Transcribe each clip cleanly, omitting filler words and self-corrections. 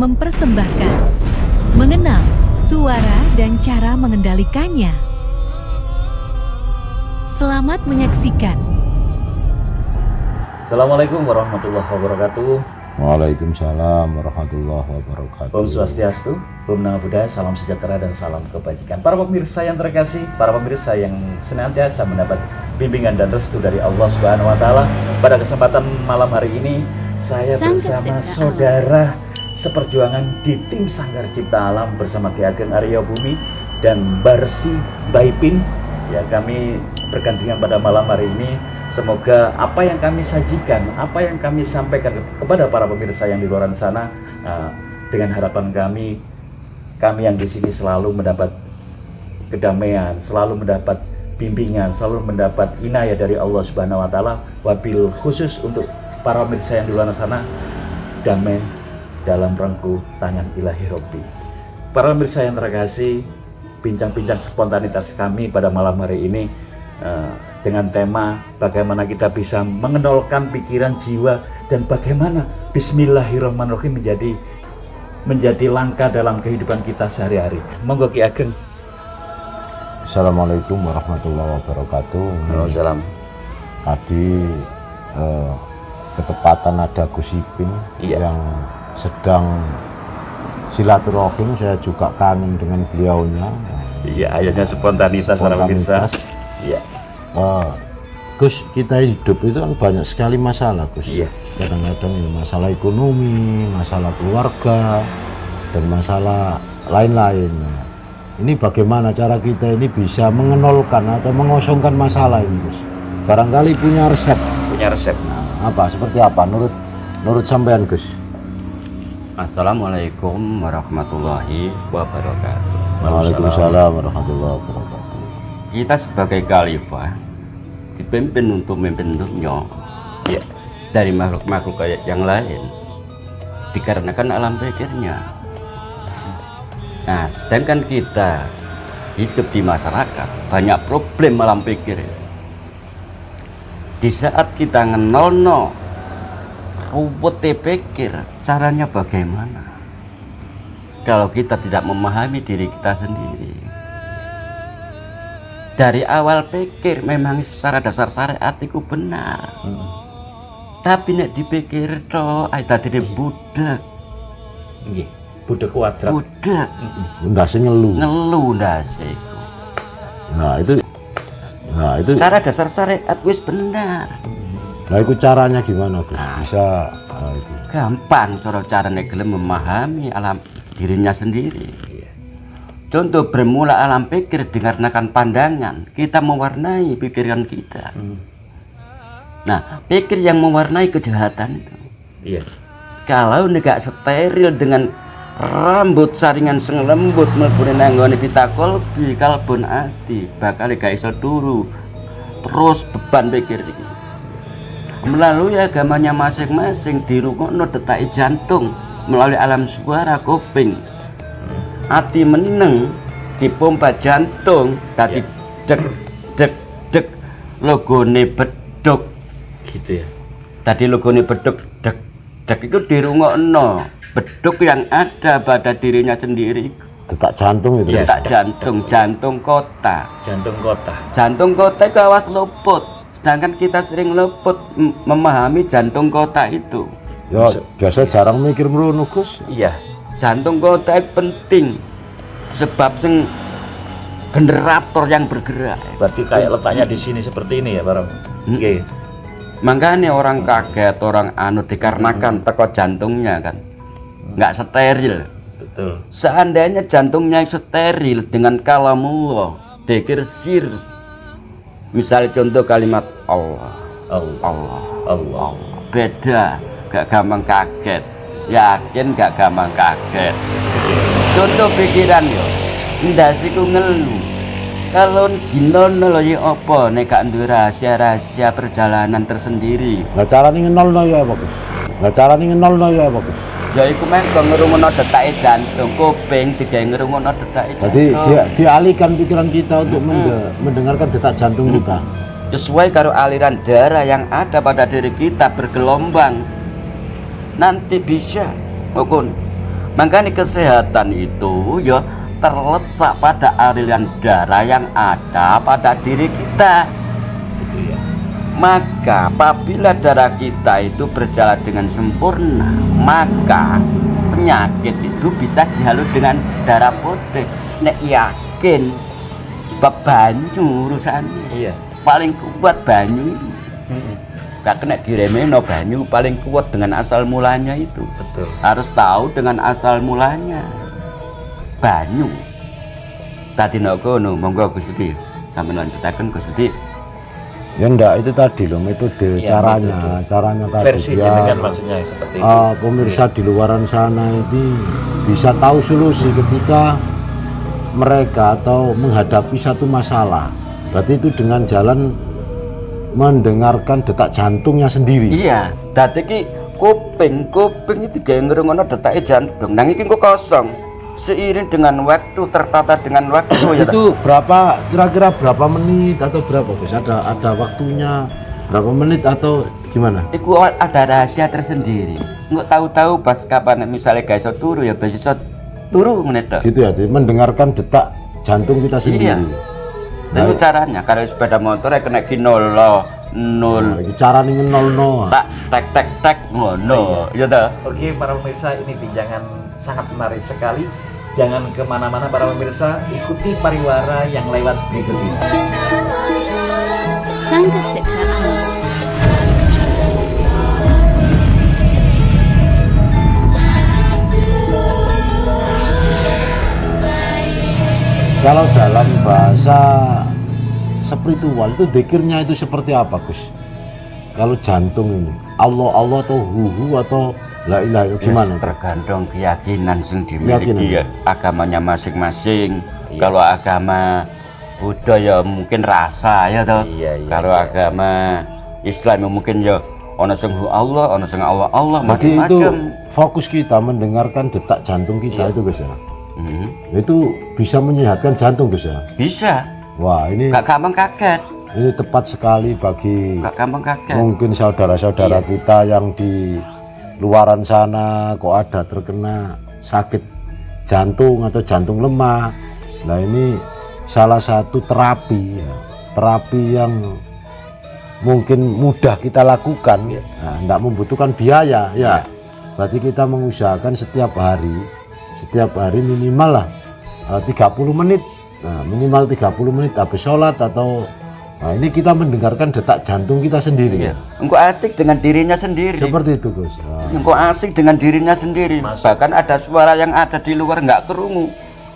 mempersembahkan mengenal suara dan cara mengendalikannya. Selamat menyaksikan. Assalamualaikum warahmatullahi wabarakatuh. Waalaikumsalam warahmatullahi wabarakatuh. Om Swastiastu, Om Namo Buddhaya, salam sejahtera dan salam kebajikan. Para pemirsa yang terkasih, para pemirsa yang senantiasa mendapat bimbingan dan restu dari Allah Subhanahu wa taala. Pada kesempatan malam hari ini, saya bersama saudara seperjuangan di tim Sanggar Cipta Alam bersama Ki Ageng Arya Bumi dan Barsi Baipin. Ya, kami bergandengan pada malam hari ini. Semoga apa yang kami sajikan, apa yang kami sampaikan kepada para pemirsa yang di luar sana, dengan harapan kami yang di sini selalu mendapat kedamaian, selalu mendapat bimbingan, selalu mendapat inayah dari Allah Subhanahu wa taala. Wabil khusus untuk para pemirsa yang di luar sana, damai dalam rengkuh tangan Ilahi Robbi. Para pemirsa yang terkasih, bincang-bincang spontanitas kami pada malam hari ini dengan tema bagaimana kita bisa mengenolkan pikiran, jiwa, dan bagaimana Bismillahirrahmanirrahim menjadi langkah dalam kehidupan kita sehari-hari. Monggo Ki Ageng. Assalamualaikum warahmatullahi wabarakatuh. Waalaikumsalam. Tadi ketepatan ada Gus Ipin yang sedang silaturahim, saya juga kangen dengan beliaunya. Iya, ayatnya spontanitas para pemirsa. Iya. Gus, kita hidup itu kan banyak sekali masalah, Gus. Iya. Kadang-kadang ya masalah ekonomi, masalah keluarga, dan masalah lain-lain. Ini bagaimana cara kita ini bisa mengenolkan atau mengosongkan masalah ini, Gus? Barangkali punya resep. Punya resep. Nah, apa? Seperti apa? Menurut sampean, Gus? Assalamualaikum warahmatullahi wabarakatuh. Waalaikumsalam warahmatullahi wabarakatuh. Kita sebagai khalifah dipimpin untuk memimpin dunia ya, dari makhluk-makhluk kayak yang lain dikarenakan alam pikirnya. Nah, sedangkan kita hidup di masyarakat banyak problem alam pikir. Di saat kita ngenolno ruwet pikir, caranya bagaimana kalau kita tidak memahami diri kita sendiri? Dari awal pikir memang secara dasar syariat itu benar, tapi nek dipikir toh ay tadi budak. Nggih, budak kuadrat. Budak. Ndase ngelu. Ngelu ndase iku. Nah, itu Secara dasar syariat wis benar. Nah, itu caranya gimana, Gus? Nah, Bisa itu. gampang caranya gelem memahami alam dirinya sendiri. Contoh bermula alam pikir dikarenakan pandangan, kita mewarnai pikiran kita. Nah, pikir yang mewarnai kejahatan itu. Iya. Kalau negak steril dengan rambut saringan sing lembut mlebune nanggone kita kolbi kalbun ati, bakal gak iso turu. Terus beban pikir iki. Melalui agamanya masing-masing dirungokno detak jantung melalui alam suara kuping. Hati meneng dipompa jantung tadi dek dek dek logone beduk Gitu ya. tadi logone beduk dek dek itu dirungokno beduk yang ada pada dirinya sendiri. Detak jantung itu. Iya. Detak jantung kota Jantung kota. itu awas luput, sedangkan kita sering luput memahami jantung kota itu. Ya, biasa jarang mikir merono, Gus. Iya. Jantung kota penting sebab sing generator yang bergerak. Berarti kayak letaknya di sini seperti ini ya, Pak. Nggih. Makanya orang kaget, orang anu dikarenakan teko jantungnya kan nggak steril. Betul. Seandainya jantungnya steril dengan kalamullah, dzikir sir. Misal contoh kalimat Allah, Allah. Allah. Beda, gak gampang kaget. Yakin gak gampang kaget. Contoh pikiran yo, ndasiku ngelu. Kalau dinono lho ya apa nek gak duwe rahasia perjalanan tersendiri. Lah carane ngenolno ya apa, Gus? Ya iku mengko ngrungokno detake jantung, kuping digawe ngrungokno detake jantung. Jadi dialihkan pikiran kita untuk mendengarkan detak jantung kita. Sesuai karo aliran darah yang ada pada diri kita bergelombang. Nanti bisa Makanya kesehatan itu ya terletak pada aliran darah yang ada pada diri kita. Itu ya. Maka apabila darah kita itu berjalan dengan sempurna, maka penyakit itu bisa dihalu dengan darah putih. Nek yakin, sebab banyu urusannya. Iya. Paling kuat banyu. Gak kena diremehno, banyu paling kuat dengan asal mulanya itu. Betul. Harus tahu dengan asal mulanya. Banyu. Tadi nokono, monggo Gus Budi. Sampeyan lanjutaken Gus Budi. Ya enggak, itu tadi loh metode Ya, caranya tadi Versi jenengan maksudnya seperti itu. pemirsa di luaran sana ini bisa tahu solusi ketika mereka atau menghadapi satu masalah. Berarti itu dengan jalan mendengarkan detak jantungnya sendiri. Iya, dadi ki kuping itu gawe ngrungono detake jantung. Nang iki kok kosong. Seiring dengan waktu, tertata dengan waktu ya. Itu berapa kira-kira berapa menit atau berapa Gus? Ada waktunya berapa menit atau gimana? Iku ada rahasia tersendiri. Nggak tahu-tahu pas kapan misalnya guys iso turu ya guys iso turu menit tok. Gitu ya, jadi mendengarkan detak jantung kita sendiri. Iya. Itu caranya. Kalau sepeda motor ya kena ki nol. Nah, itu cara nih nol. Tak tek ngono. Iya toh. Oke para pemirsa, ini bincangan sangat menarik sekali. Jangan kemana-mana para pemirsa, ikuti pariwara yang lewat berikut ini. Sangga Septa Alam. Kalau dalam bahasa spiritual itu dzikirnya itu seperti apa Gus? Kalau jantung ini Allah atau hu atau la ilaha illallah gimana? Tergantung keyakinan yang dimiliki Keyakinan. ya, agamanya masing-masing. Iya. Kalau agama Buddha ya mungkin rasa ya toh. Iya, Kalau iya. agama Islam ya mungkin ya ono sing Allah, ono sing Allah Berarti itu macam-macam. fokus kita mendengarkan detak jantung kita Iya. itu Gus ya. Hmm, Itu bisa menyehatkan jantung Gus ya. bisa. Wah, ini Gampang kaget. tepat sekali bagi Gampang kaget. mungkin saudara-saudara Iya. kita yang di luaran sana kok ada terkena sakit jantung atau jantung lemah. Nah ini salah satu terapi ya. Terapi yang mungkin mudah kita lakukan, Iya. nah, tidak membutuhkan biaya Iya. ya. Berarti kita mengusahakan setiap hari minimal lah 30 menit. Nah, minimal 30 menit habis sholat atau nah ini kita mendengarkan detak jantung kita sendiri. Iya. Engkau asik dengan dirinya sendiri. Seperti itu Gus. Nah, Engkau asik dengan dirinya sendiri. Masuk. Bahkan ada suara yang ada di luar nggak kerungu.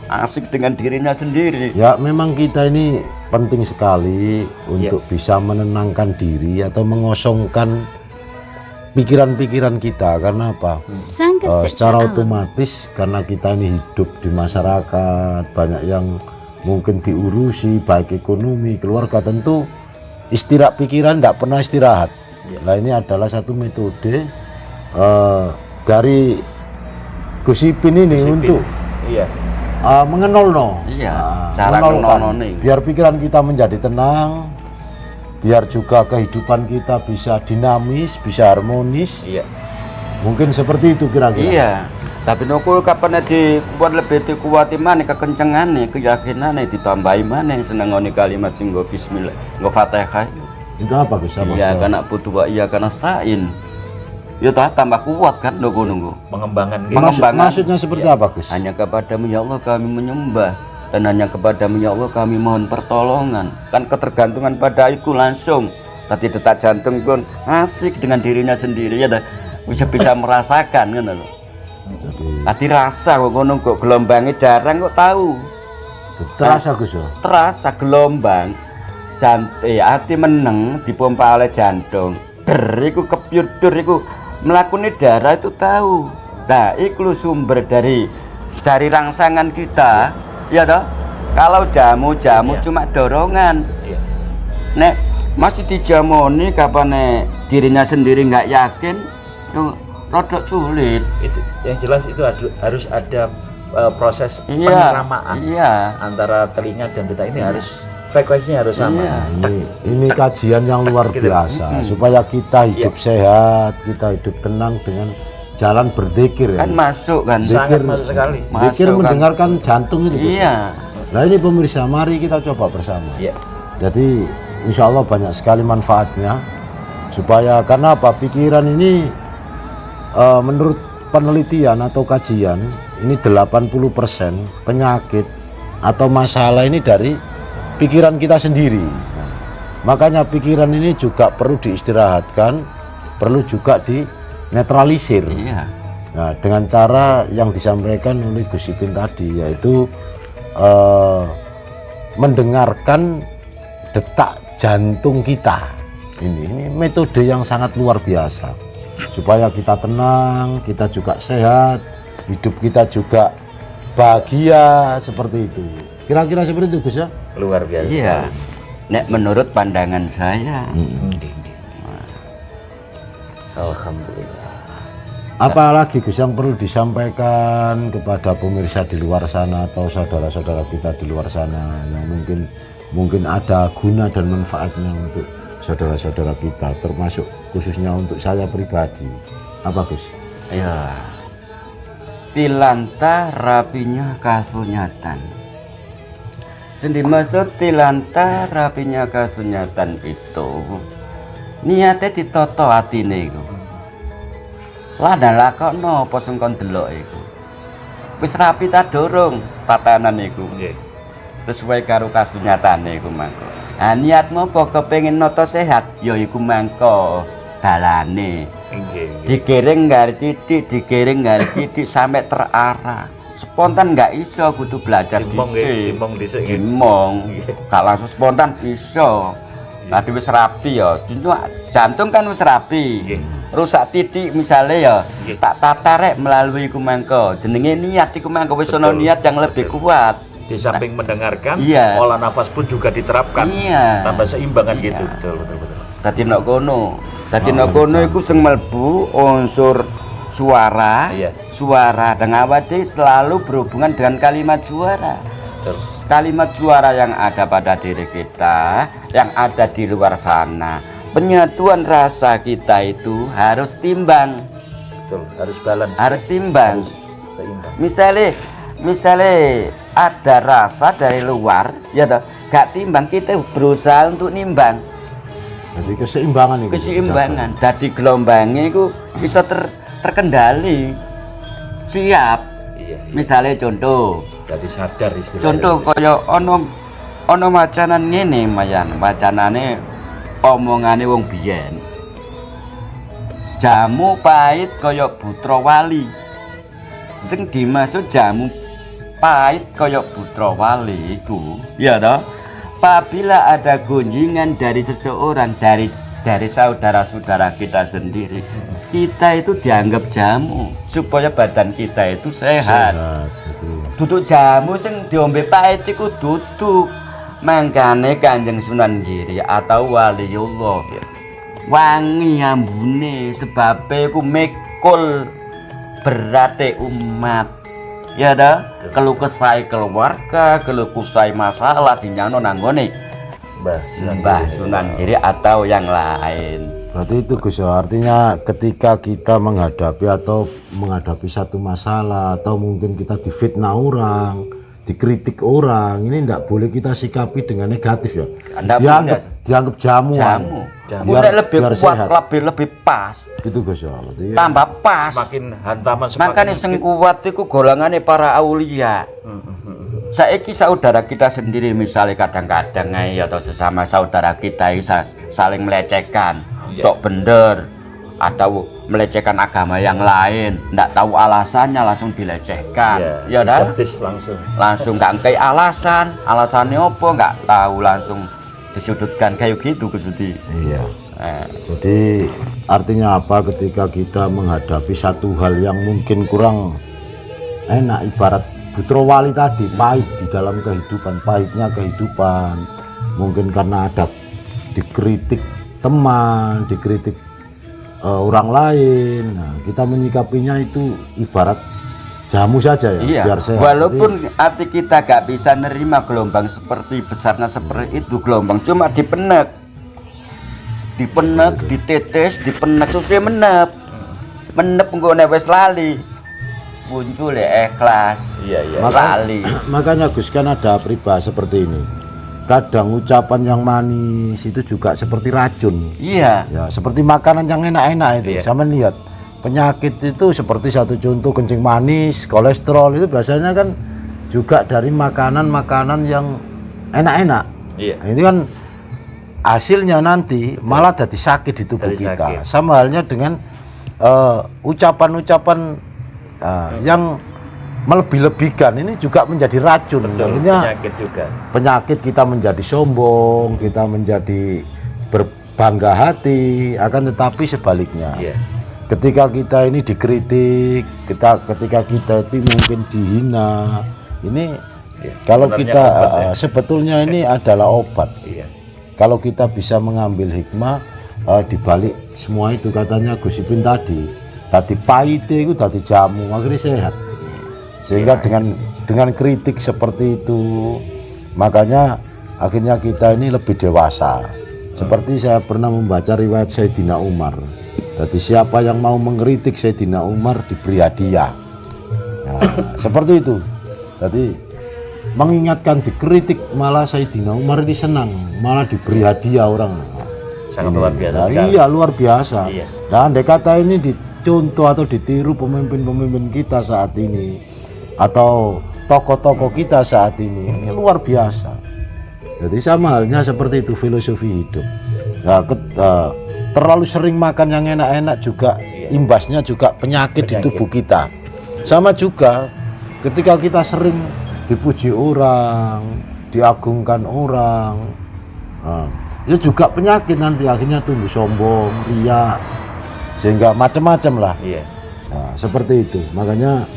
Asik dengan dirinya sendiri. ya memang kita ini penting sekali untuk bisa menenangkan diri atau mengosongkan pikiran-pikiran kita. Karena apa? Sangga Septa Secara Alam. otomatis karena kita ini hidup di masyarakat, banyak yang mungkin diurusi baik ekonomi, keluarga, tentu istirahat pikiran tidak pernah istirahat. Nah ini adalah satu metode dari Gus Ipin ini untuk Iya. mengenolno. Iya, Nah, cara mengenolkan. ngenolno. Biar pikiran kita menjadi tenang, biar juga kehidupan kita bisa dinamis, bisa harmonis. Iya. Mungkin seperti itu kira-kira. Iya. Tapi nukul kapan dikuat lebih dikuati mana kekencangane, keyakinane ditambahi mana senengone kalimat sing nggo bismillah, nggo Fatihah. Itu apa Gus? Apa? Iya karena butuh wa iya karena stain. Ya tambah kuat kan nunggu. Mengembangkan Maksud- pengembangan. maksudnya seperti apa Gus? Hanya kepadamu ya Allah kami menyembah dan hanya kepadamu ya Allah kami mohon pertolongan. Kan ketergantungan pada itu langsung. Tadi detak jantung pun asik dengan dirinya sendiri ya bisa merasakan kan lho. Jadi Tadi rasa kok ngono kok gelombangnya jarang kok tahu. terasa Gus ya. Terasa gelombang hati meneng dipompa oleh jantung. Iku kepiur iku melakukan darah itu tahu. Nah, iku lho sumber dari rangsangan kita, ya toh. Kalau jamu Iya. cuma dorongan. Iya. Nek masih dijamoni kapan dirinya sendiri nggak yakin, yo rodok sulit. Itu yang jelas itu harus ada proses Iya. penyeramaan Iya. antara telinga dan detak ini harus frekuensinya harus sama. Iya. Ini kajian yang luar Gitu. biasa supaya kita hidup sehat, kita hidup tenang dengan jalan berzikir kan ya. masuk kan. Sangat Zikir, masuk sekali. zikir Masuk kan. mendengarkan jantung ini. Gus. Iya. Nah ini pemirsa, mari kita coba bersama. Iya. Jadi insya Allah banyak sekali manfaatnya. Supaya karena apa? Pikiran ini menurut penelitian atau kajian ini 80% penyakit atau masalah ini dari pikiran kita sendiri. Nah, makanya pikiran ini juga perlu diistirahatkan, perlu juga dinetralisir. Iya. Nah, dengan cara yang disampaikan oleh Gus Ipin tadi, yaitu mendengarkan detak jantung kita. Ini metode yang sangat luar biasa. Supaya kita tenang, kita juga sehat, hidup kita juga bahagia, seperti itu. Kira-kira seperti itu, Gus ya? Luar biasa. Iya. Nek menurut pandangan saya. Alhamdulillah. Apalagi Gus yang perlu disampaikan kepada pemirsa di luar sana atau saudara-saudara kita di luar sana yang mungkin ada guna dan manfaatnya untuk saudara-saudara kita, termasuk khususnya untuk saya pribadi. Apa Gus? Ya. Tilanta rapinya kasunyatan. Sendi maksud tilanta rapinya kasunyatan itu niatnya ditoto atine iku. Lah lakokno apa sing kon delok iku. Wis rapi ta durung tatanan iku. Nggih. Sesuai karo kasunyatane iku mangko. Nah, niatmu apa kepengin noto sehat ya iku mangko dalane. Nggih. Digiring ngari titik sampai terarah. Spontan nggak iso, kudu belajar Timbang dhisik nggih. Gimong, gak langsung spontan iso. Tadi wis rapi ya, cuma jantung kan wis rapi. Nggih. Rusak titik misalnya ya, Nggih. tak tatarek melalui iku mangko. Jenenge niat iku mangko wis ana Betul, niat yang lebih betul. kuat. Di samping mendengarkan, Iya. olah nafas pun juga diterapkan. Iya. Tambah seimbangan Iya. gitu. Betul. Dadi nek kono. Dadi nek kono iku sing mlebu unsur suara. Iya. Suara dan awati selalu berhubungan dengan kalimat suara. Betul. Kalimat suara yang ada pada diri kita, yang ada di luar sana. Penyatuan rasa kita itu harus timbang, Betul. Harus balance. harus timbang. Seimbang. Misalnya ada rasa dari luar, ya toh, gak timbang, kita berusaha untuk nimbang. Jadi keseimbangan itu. Keseimbangan, dadi gelombangnya itu bisa terkendali, siap. Iya. Misalnya contoh, Jadi sadar istilahnya. contoh kaya ono wacanan ngene mayan, wacanane omongane wong biyen. Jamu pahit kaya Putra Wali. Sing dimaksud jamu pahit kaya Putra Wali itu, ya toh, apabila ada gunjingan dari seseorang, dari saudara-saudara kita sendiri, kita itu dianggap jamu supaya badan kita itu sehat. Betul. Duduk jamu sing diombe pahit iku duduk. Mangkane Kanjeng Sunan Giri atau waliullah wangi ambune sebabe iku mikul berate umat. Ya dah, keluh kesah keluarga, keluh kesah masalah dinyano nanggone Mbah Sunan Giri atau yang lain. Berarti itu Gus, artinya ketika kita menghadapi satu masalah atau mungkin kita difitnah orang, dikritik orang, ini tidak boleh kita sikapi dengan negatif ya. Dianggap jamu. Biar lebih kuat, sehat. lebih pas. Gitu Gus ya. Berarti ya. Tambah pas. Semakin hantaman Makanya sing kuat iku golongane para aulia. Saiki saudara kita sendiri misalnya kadang-kadang atau sesama saudara kita saling melecehkan, sok bener atau melecehkan agama yang lain, ndak tahu alasannya langsung dilecehkan. Ya dah. Langsung gak ngkai alasannya apa nggak tahu, langsung disudutkan kayak gitu Gusti. Iya. Jadi artinya apa ketika kita menghadapi satu hal yang mungkin kurang enak, ibarat Putra Wali tadi, pahit di dalam kehidupan, pahitnya kehidupan, mungkin karena ada dikritik teman, dikritik orang lain. Nah, kita menyikapinya itu ibarat jamu saja ya, iya. Biar sehat. Walaupun hati kita gak bisa nerima gelombang seperti besarnya seperti itu, gelombang cuma dipenek, ditetes, dipenek, susah menep. menep nggone wis lali. Muncul ya ikhlas. Iya, iya. Lali. Makanya Gus kan ada peribahasa seperti ini. Kadang ucapan yang manis itu juga seperti racun. Iya. Ya, seperti makanan yang enak-enak itu. Iya. Sama lihat penyakit itu seperti satu contoh kencing manis, kolesterol itu biasanya kan juga dari makanan-makanan yang enak-enak. Iya. Nah, ini kan hasilnya nanti malah jadi sakit di tubuh Jadi kita. sakit. Sama halnya dengan ucapan-ucapan yang melebih-lebihkan ini juga menjadi racun. Betul, Akhirnya penyakit juga. penyakit kita menjadi sombong, kita menjadi berbangga hati, akan tetapi sebaliknya. Iya. Ketika kita ini dikritik, ketika kita itu mungkin dihina, ini Iya. kalau Sebenarnya kita obat, ya. sebetulnya ini adalah obat. Iya. Kalau kita bisa mengambil hikmah di balik semua itu, katanya Gus Ipin tadi pahit itu tadi jamu, akhirnya sehat. Sehingga dengan kritik seperti itu, makanya akhirnya kita ini lebih dewasa. Seperti saya pernah membaca riwayat Sayyidina Umar. Jadi siapa yang mau mengkritik Sayyidina Umar diberi hadiah. Nah, seperti itu. Jadi mengingatkan dikritik malah Sayyidina Umar ini senang, malah diberi hadiah orang. Sangat Ini. luar biasa Nah, sekali. iya luar biasa. Iya. Nah, andai kata ini dicontoh atau ditiru pemimpin-pemimpin kita saat ini atau tokoh-tokoh kita saat ini luar biasa. Jadi sama halnya seperti itu filosofi hidup. Nah, terlalu sering makan yang enak-enak juga imbasnya juga penyakit di tubuh kita. Sama juga ketika kita sering dipuji orang, diagungkan orang, itu juga penyakit nanti akhirnya tumbuh sombong, riya, sehingga macam-macam lah. Iya. Nah, seperti itu. Makanya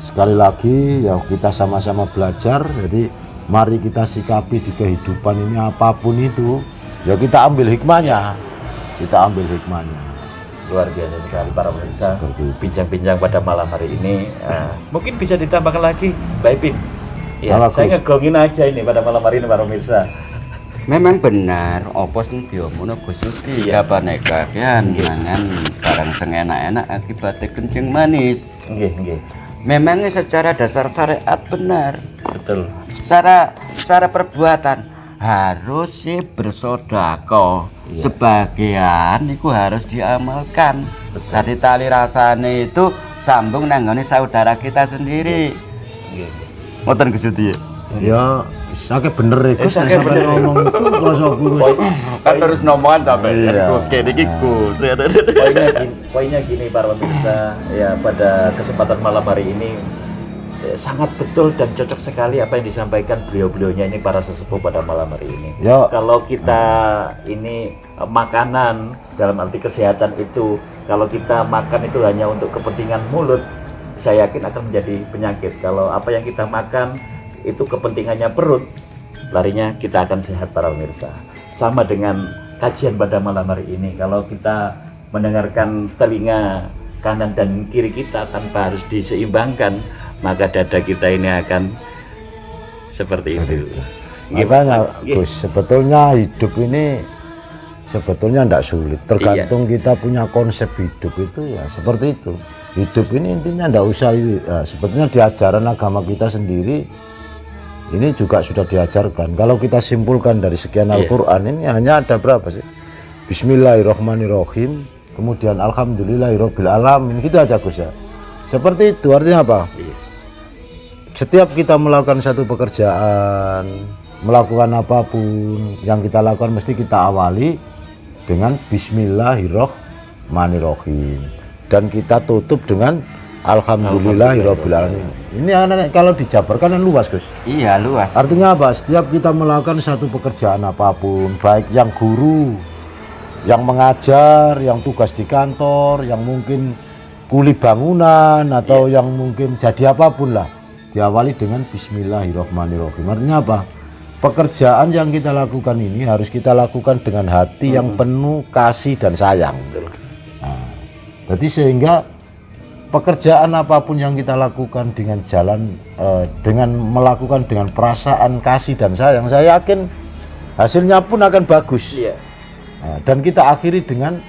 sekali lagi ya kita sama-sama belajar. Jadi mari kita sikapi di kehidupan ini apapun itu, ya kita ambil hikmahnya. Kita ambil hikmahnya. Luar biasa sekali para pemirsa. Seperti itu. Bincang-bincang pada malam hari ini. Mungkin bisa ditambahkan lagi, Mbak Ipin. Ya, Bagus. saya ngegongin aja ini pada malam hari ini para pemirsa. Memang benar, opo sing diomono Gus Yudi kapan kakean mangan barang sing enak-enak akibatnya kencing manis. Nggih, nggih. Memangnya secara dasar syariat benar. Betul. Secara perbuatan harus sih bersedekah. Sebagian itu harus diamalkan. Tadi tali rasane itu sambung nanggone saudara kita sendiri. Nggih. Ngoten Gus Yudi. Ya sakit bener ya Gus, sakit sampai bener. ngomong itu prosoku Gus. Kan terus ngomongan sampai Iya. Gus kayak iki Gus. Poinnya gini para pemirsa, ya pada kesempatan malam hari ini sangat betul dan cocok sekali apa yang disampaikan beliau-beliaunya ini para sesepuh pada malam hari ini. Ya. Kalau kita ini makanan dalam arti kesehatan itu, kalau kita makan itu hanya untuk kepentingan mulut, saya yakin akan menjadi penyakit. Kalau apa yang kita makan itu kepentingannya perut, larinya kita akan sehat para pemirsa. Sama dengan kajian pada malam hari ini, kalau kita mendengarkan telinga kanan dan kiri kita tanpa harus diseimbangkan, maka dada kita ini akan seperti itu. Makanya Nggih. Gus, sebetulnya hidup ini sebetulnya tidak sulit. Tergantung kita punya konsep hidup itu ya seperti itu. Hidup ini intinya tidak usah, sebetulnya di ajaran agama kita sendiri ini juga sudah diajarkan. Kalau kita simpulkan dari sekian Iya. Al-Quran ini hanya ada berapa sih? Bismillahirrahmanirrahim, kemudian Alhamdulillahirabbil alamin, gitu aja Gus ya. Seperti itu artinya apa? Iya. Setiap kita melakukan satu pekerjaan, melakukan apapun yang kita lakukan mesti kita awali dengan Bismillahirrahmanirrahim dan kita tutup dengan Alhamdulillahirabbil alamin. Ini anak-anak kalau dijabarkan kan luas Gus. Iya luas. Artinya apa? Setiap kita melakukan satu pekerjaan apapun, baik yang guru, yang mengajar, yang tugas di kantor, yang mungkin kuli bangunan atau yang mungkin jadi apapun lah, diawali dengan Bismillahirrahmanirrahim. Artinya apa? Pekerjaan yang kita lakukan ini harus kita lakukan dengan hati yang penuh kasih dan sayang. Nah, jadi sehingga pekerjaan apapun yang kita lakukan dengan dengan melakukan dengan perasaan kasih dan sayang, saya yakin hasilnya pun akan bagus. Iya. Nah, dan kita akhiri dengan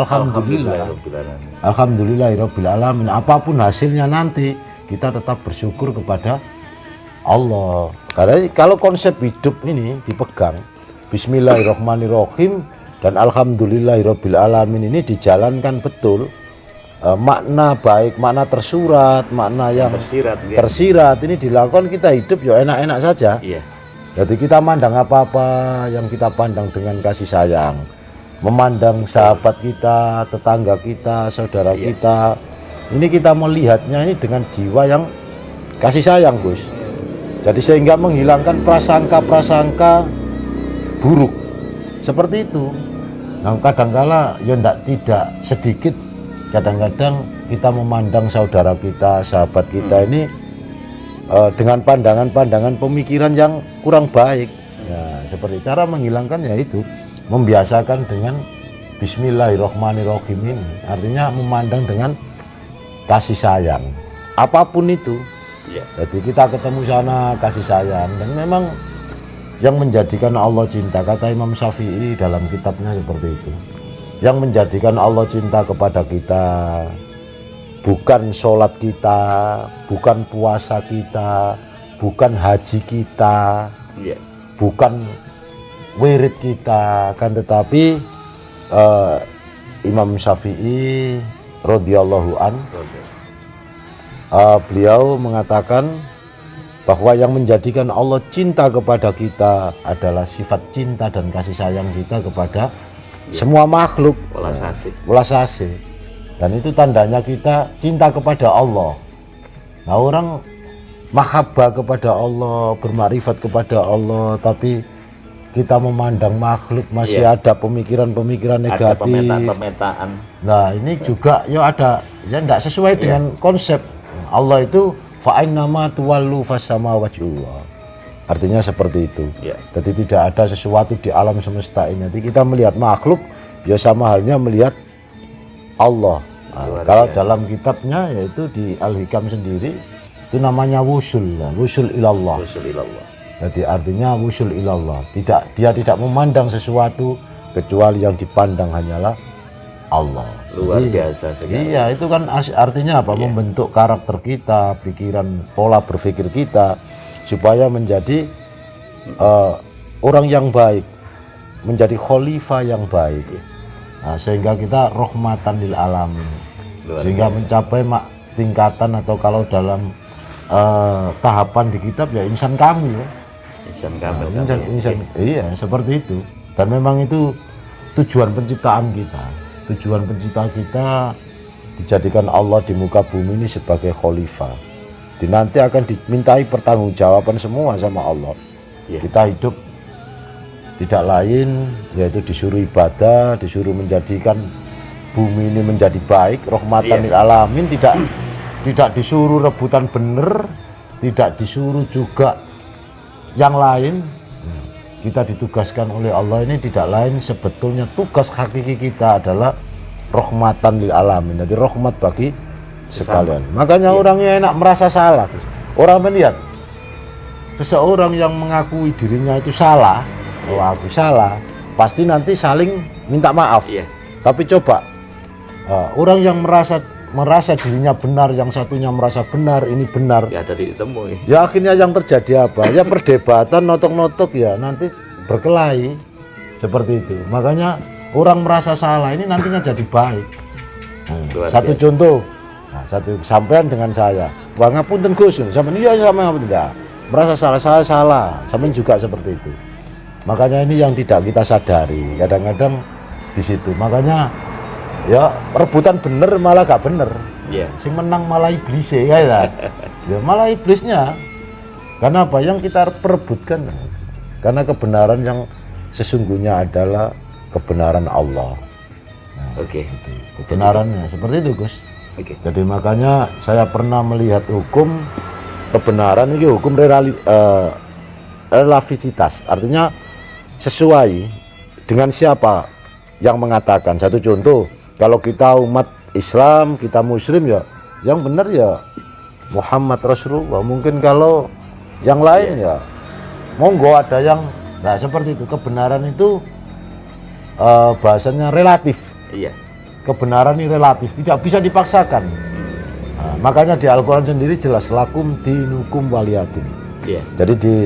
alhamdulillah. Alhamdulillahirobbilalamin. Alhamdulillahirabbil alamin. Apapun hasilnya nanti kita tetap bersyukur kepada Allah. Karena kalau konsep hidup ini dipegang, Bismillahirrahmanirrahim dan Alhamdulillahirabbil alamin ini dijalankan betul, makna baik, makna tersurat, makna yang Tersirat, ya. tersirat ini dilakukan, kita hidup ya enak-enak saja. Iya. Jadi kita mandang apa-apa yang kita pandang dengan kasih sayang, memandang sahabat kita, tetangga kita, saudara kita, ini kita melihatnya ini dengan jiwa yang kasih sayang, Gus. Jadi sehingga menghilangkan prasangka-prasangka buruk seperti itu. Nah, kadangkala ya tidak sedikit, kadang-kadang kita memandang saudara kita, sahabat kita ini dengan pandangan-pandangan pemikiran yang kurang baik. Ya, seperti cara menghilangkan ya itu membiasakan dengan Bismillahirrahmanirrahim ini, artinya memandang dengan kasih sayang apapun itu. Iya. Jadi kita ketemu sana kasih sayang, dan memang yang menjadikan Allah cinta, kata Imam Syafi'i dalam kitabnya seperti itu, yang menjadikan Allah cinta kepada kita bukan sholat kita, bukan puasa kita, bukan haji kita, Iya. bukan wirid kita, kan, tetapi Imam Syafi'i radhiyallahu an, beliau mengatakan bahwa yang menjadikan Allah cinta kepada kita adalah sifat cinta dan kasih sayang kita kepada semua makhluk. Welas asih. Welas asih. Dan itu tandanya kita cinta kepada Allah. Nah, orang mahabbah kepada Allah, bermakrifat kepada Allah, tapi kita memandang makhluk masih ada pemikiran-pemikiran Ada negatif. pemetaan-pemetaan. Nah, ini juga ya ada ya tidak sesuai dengan konsep Allah itu fa'ainnama tuwallu fasama wajhullah. Artinya seperti itu. Iya. Jadi tidak ada sesuatu di alam semesta ini. Jadi kita melihat makhluk ya sama halnya melihat Allah. Nah, kalau dalam kitabnya yaitu di Al-Hikam sendiri itu namanya wusul ilallah. Rasulillah. Jadi artinya wusul ilallah. Dia tidak memandang sesuatu kecuali yang dipandang hanyalah Allah. Luar Jadi, biasa sekali. iya, itu kan artinya apa? Membentuk karakter kita, pikiran, pola berpikir kita supaya menjadi orang yang baik, menjadi khalifah yang baik. Nah, sehingga kita rahmatan lil alamin. Sehingga mencapai tingkatan, atau kalau dalam tahapan di kitab ya insan kamil. Insan Nah, kamil. insan, iya, seperti itu. Dan memang itu tujuan penciptaan kita. Tujuan pencipta kita dijadikan Allah di muka bumi ini sebagai khalifah. Nanti akan dimintai pertanggungjawaban semua sama Allah. Kita hidup tidak lain yaitu disuruh ibadah, disuruh menjadikan bumi ini menjadi baik, rahmatan lil alamin, tidak disuruh rebutan bener, tidak disuruh juga yang lain. Kita ditugaskan oleh Allah ini tidak lain, sebetulnya tugas hakiki kita adalah rahmatan lil alamin. Jadi rahmat bagi sekalian. Makanya orangnya enak merasa salah. Orang melihat seseorang yang mengakui dirinya itu salah, aku salah, pasti nanti saling minta maaf. Tapi coba orang yang merasa dirinya benar, yang satunya merasa benar, ini benar. Ya ada ditemui. Ya akhirnya yang terjadi apa? Ya perdebatan, notok-notok, ya nanti berkelahi seperti itu. Makanya orang merasa salah ini nantinya jadi baik. Satu contoh, satu sampean dengan saya, wah ngapunten Gus, sampean iya sama ngapunten enggak. Merasa salah, saya salah, sampean juga seperti itu. Makanya ini yang tidak kita sadari, kadang-kadang di situ. Makanya ya rebutan bener malah gak bener. Sing menang malah iblis ya. Ya malah iblisnya. Karena apa yang kita perebutkan? Karena kebenaran yang sesungguhnya adalah kebenaran Allah. Nah, itu. Kebenarannya seperti itu, Gus. Jadi makanya saya pernah melihat hukum kebenaran ini, hukum relativitas. Artinya sesuai dengan siapa yang mengatakan. Satu contoh, kalau kita umat Islam, kita muslim ya, yang benar ya Muhammad Rasulullah. Mungkin kalau yang lain ya monggo ada yang, nah seperti itu. Kebenaran itu bahasanya relatif. kebenaran ini relatif, tidak bisa dipaksakan. Nah, makanya di Al-Quran sendiri jelas lakum dinukum waliyatin. Iya. Jadi di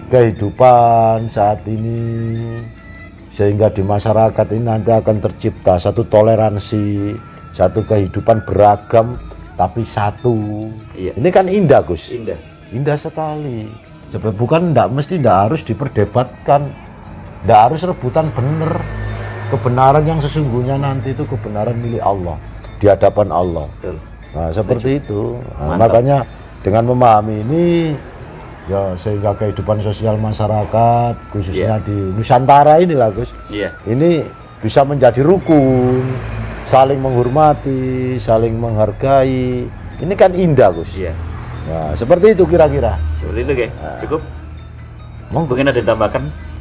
kehidupan saat ini, sehingga di masyarakat ini nanti akan tercipta satu toleransi, satu kehidupan beragam tapi satu. Iya. Ini kan indah, Gus. Indah Sekali. Sebab bukan tidak harus diperdebatkan, tidak harus rebutan bener. Kebenaran yang sesungguhnya nanti itu kebenaran milik Allah di hadapan Allah. Betul. Nah, seperti itu. Nah, Mantap. makanya dengan memahami ini, ya sehingga kehidupan sosial masyarakat khususnya di Nusantara inilah, Gus. Iya. Ini bisa menjadi rukun, saling menghormati, saling menghargai. Ini kan indah, Gus. Iya. Nah, seperti itu kira-kira. Seperti itu, Ge. Cukup. Mungkin ada ditambahkan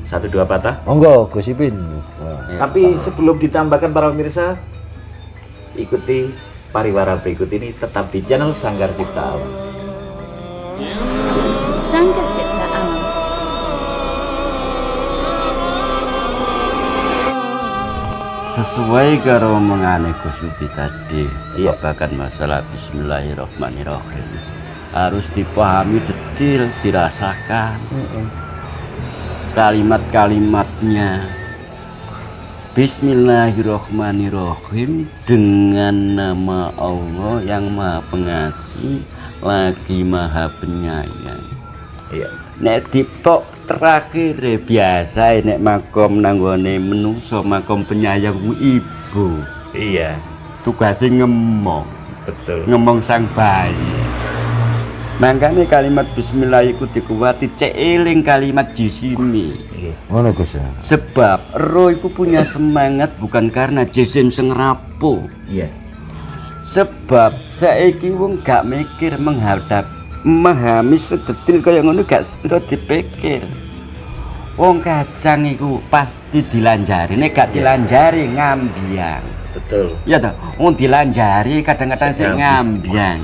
1-2 patah. Monggo, Gus Ipin. Nah, Tapi sebelum ditambahkan para pemirsa, ikuti pariwara berikut ini tetap di channel Sanggar Cipta Alam. Sanggar Cipta Alam. Sesuai karo omongane Gus Yudi tadi, Iya. babagan masalah Bismillahirrahmanirrahim harus dipahami detail, dirasakan kalimat-kalimatnya. Bismillahirrahmanirrahim, dengan nama Allah yang Maha Pengasih lagi Maha Penyayang. Iya. Nek ditok terakhir biasa nek makom nanggone menungso makom penyayang ibu. Iya. Tugasnya ngomong, Betul. ngomong sang bayi. Makanya kalimat bismillah iku dikuwati cek eling kalimat jisimi. Iya. ngono, Gus ya. Sebab roh iku punya semangat bukan karena jisim sing rapuh. Iya. Sebab saiki wong gak mikir memahami sedetil kaya ngono gak sepiro dipikir. Wong kacang iku pasti dilanjari, nek gak dilanjari ngambyang. Betul. Ya ta, wong dilanjari kadang-kadang sing ngambyang.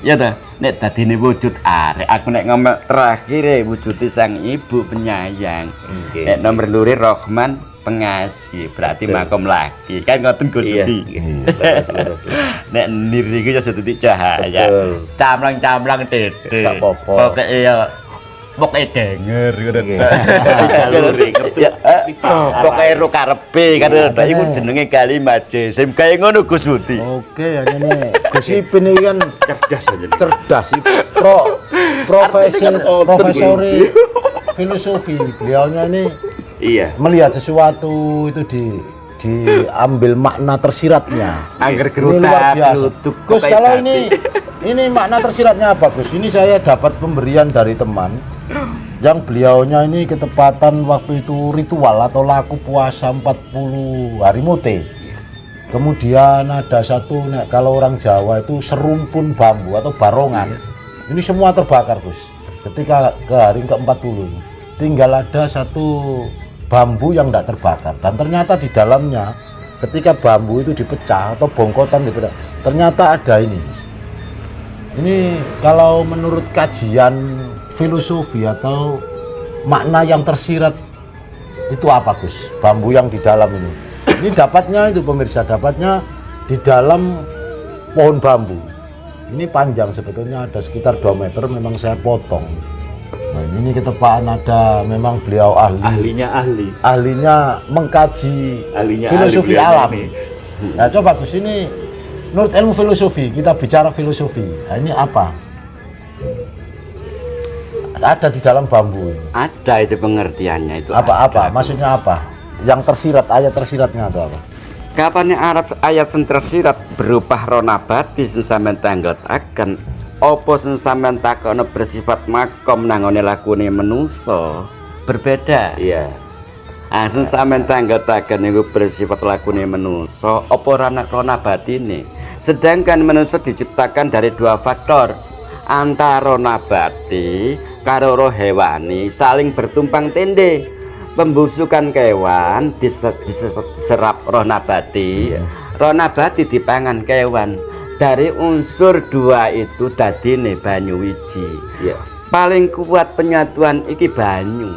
Ya ta, nek dadine wujud arek, aku nek ngomong terakhir wujude sang ibu penyayang. Oke. Nek nomor luri Rahman pengasih, berarti Betul. makom lagi. Kan ngoten Gus Iya. Yudi. Leres. Nek niri iki aja titik cahaya. Betul. Camlang-camlang tete. Gak apa-apa. Pokoke ya pokoke denger ngono. Jaluri, ngerti. Pokoke ro karepe kan iku jenenge kalimat jisim kaya ngono Gus Yudi. Oke, hanya nih Gus Ipin ini kan Cerdas aja. cerdas, profesor filosofi. Beliaunya ini Iya. melihat sesuatu itu diambil makna tersiratnya. Angger Ini luar gerutak biasa. gerutuk Gus, kalau ini makna tersiratnya apa, Gus? Ini saya dapat pemberian dari teman yang beliaunya ini ketepatan waktu itu ritual atau laku puasa 40 hari mute. Kemudian ada satu, kalau orang Jawa itu serumpun bambu atau barongan. Ini semua terbakar, Gus. Ketika ke hari ke-40 tinggal ada satu bambu yang tidak terbakar, dan ternyata di dalamnya ketika bambu itu dipecah atau bongkotan dipecah, ternyata ada ini. Ini kalau menurut kajian filosofi atau makna yang tersirat itu apa, Gus? Bambu yang di dalam ini. Ini dapatnya itu pemirsa, dapatnya di dalam pohon bambu. Ini panjang sebetulnya ada sekitar 2 meter, memang saya potong. Nah, ini ketepaan ada, memang beliau ahlinya mengkaji filosofi alam. Nah, coba Gus, ini menurut ilmu filosofi, kita bicara filosofi. Nah, ini apa? Ada di dalam bambu ini. Ada itu pengertiannya itu. Apa-apa? ada. Maksudnya apa? Yang tersirat, ayat tersiratnya atau apa? Kapan ayat sing tersirat berupa ronabati sing sampeyan tanggotaken apa sing sampeyan takono bersifat makom nangone lakune manusa berbeda. Iya. Sing sampeyan tanggotaken niku bersifat lakune manusa apa ronabatine. Sedangkan manusia diciptakan dari 2 faktor, antara nabati karo roh hewani saling bertumpang tindih. Pembusukan kewan diserap roh nabati, roh nabati dipangan kewan. Dari unsur 2 itu dadine banyu wiji. Iya. Paling kuat penyatuan iki banyu.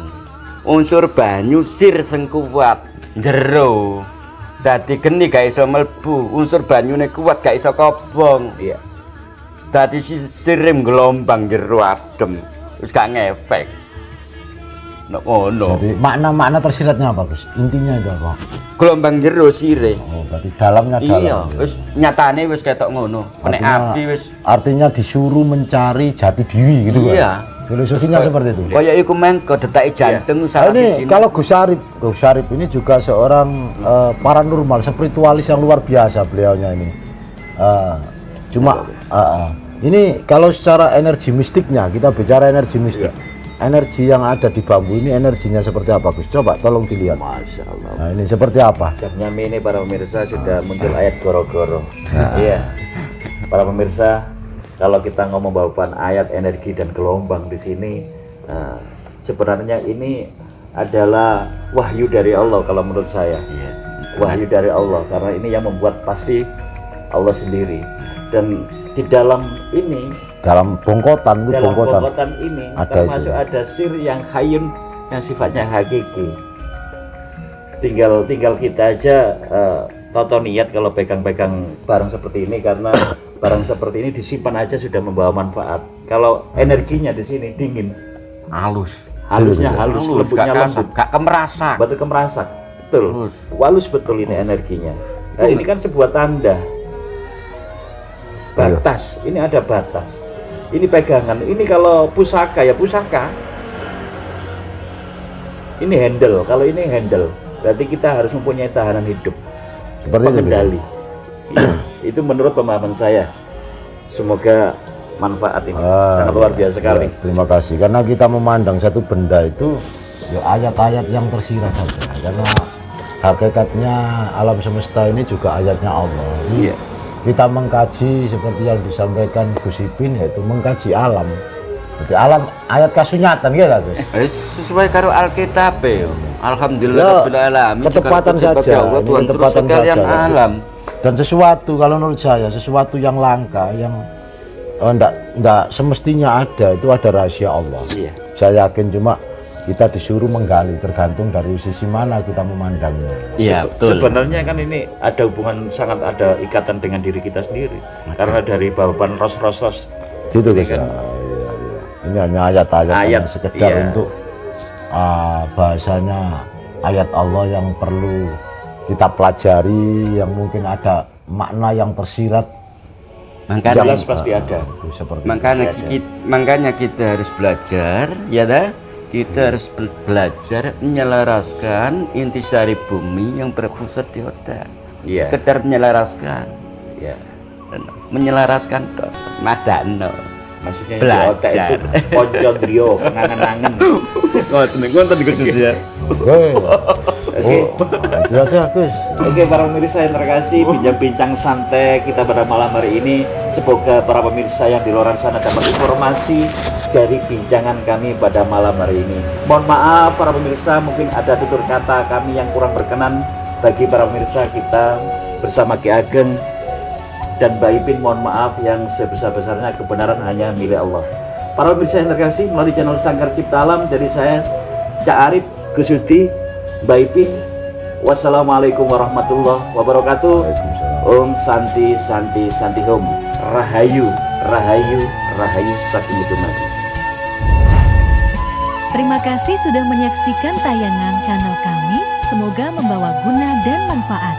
Unsur banyu sir sing kuat jero. Dadi geni gak iso mlebu, unsur banyune kuat gak iso kobong. Iya. Dadi sirim gelombang jero adem, wis gak ngefek. Nek ngono. Jadi makna-makna tersiratnya apa Gus? Intinya itu apa? Gelombang jero sire. Oh, berarti dalamnya dalam. Iya, wis nyatane wis ketok ngono. Nek abdi wis artinya disuruh mencari jati diri gitu kan? iya. Filosofinya seperti itu. Kaya iku mengko detake jantung Nah, salah ini siji. kalau Gus Syarif ini juga seorang paranormal, spiritualis yang luar biasa beliaunya ini. Ini kalau secara energi mistiknya, kita bicara energi mistik. Energi yang ada di bambu ini energinya seperti apa Gus? Coba tolong dilihat. Masya Allah. Nah, ini seperti apa? Jamnya ini para pemirsa sudah muncul ayat goro-goro. Iya. Para pemirsa, kalau kita ngomong bahasan ayat energi dan gelombang di sini, sebenarnya ini adalah wahyu dari Allah kalau menurut saya. Wahyu dari Allah, karena ini yang membuat pasti Allah sendiri. Dan di dalam ini, Dalam bongkotan itu dalam bongkotan. bongkotan ini Ada termasuk itu. ada sir yang hayun yang sifatnya hakiki. Tinggal kita aja toto niat kalau pegang-pegang barang seperti ini, karena barang seperti ini disimpan aja sudah membawa manfaat. Kalau energinya di sini dingin, halus. halusnya halus, lembutnya lembut, gak kemerasak. batu kemerasak, betul, Halus. walus betul ini energinya. Nah, ini kan sebuah tanda batas. Ini ada batas. Ini pegangan. Ini kalau pusaka ya pusaka. Ini handle. Kalau ini handle, berarti kita harus mempunyai tahanan hidup. Seperti itu. Pengendali. Iya, itu menurut pemahaman saya. Semoga manfaat ini sangat luar biasa sekali. Ya, terima kasih. Karena kita memandang satu benda itu ya ayat-ayat yang tersirat saja. Karena hakikatnya alam semesta ini juga ayatnya Allah. Jadi, Iya. kita mengkaji seperti yang disampaikan Gus Ipin, yaitu mengkaji alam. Jadi alam ayat kasunyatan gitu Gus. Sesuai karo Alkitab ya. Alhamdulillah Ya, rabbil alamin. ketepatan Segala puji bagi saja. Allah, Ini Tuhan terus ketepatan sekalian saja, Gus. alam. Dan sesuatu kalau menurut saya sesuatu yang langka yang enggak semestinya ada, itu ada rahasia Allah. Iya. Saya yakin, cuma kita disuruh menggali, tergantung dari sisi mana kita memandangnya. Iya, betul. Sebenarnya kan ini ada hubungan, sangat ada ikatan dengan diri kita sendiri. Karena dari bawaban ros-rosos Gitu Ini guys. kan- Iya. Ini hanya ayat-ayat Ayat, yang sekedar iya. untuk bahasanya ayat Allah yang perlu kita pelajari, yang mungkin ada makna yang tersirat. Makanya jelas pasti ada. Itu seperti makanya kita harus belajar, ya dah. Kita harus belajar menyelaraskan intisari bumi yang berpusat di otak. Iya. Sekedar menyelaraskan, Ya. dan menyelaraskan ke madano. Maksudnya di Belajar. otak itu pojok drio, kenangan-kenangan. Oh, tenang Gus ya. Oke. Itu aja Gus. Oke, para pemirsa yang terkasih, bincang-bincang santai kita pada malam hari ini. Semoga para pemirsa yang di luar sana dapat informasi dari bincangan kami pada malam hari ini. Mohon maaf para pemirsa, mungkin ada tutur kata kami yang kurang berkenan bagi para pemirsa kita bersama Ki Ageng dan Mbak Ipin. Mohon maaf, yang sebesar-besarnya kebenaran hanya milik Allah. Para pemirsa yang terkasih, melalui channel Sanggar Cipta Alam dari saya Cak Arif, Gus Yudi, Mbak Ipin. Wassalamualaikum warahmatullahi wabarakatuh. Om Santi Santi Santi Om. Rahayu Rahayu Rahayu Saking Dumadi. Terima kasih sudah menyaksikan tayangan channel kami. Semoga membawa guna dan manfaat.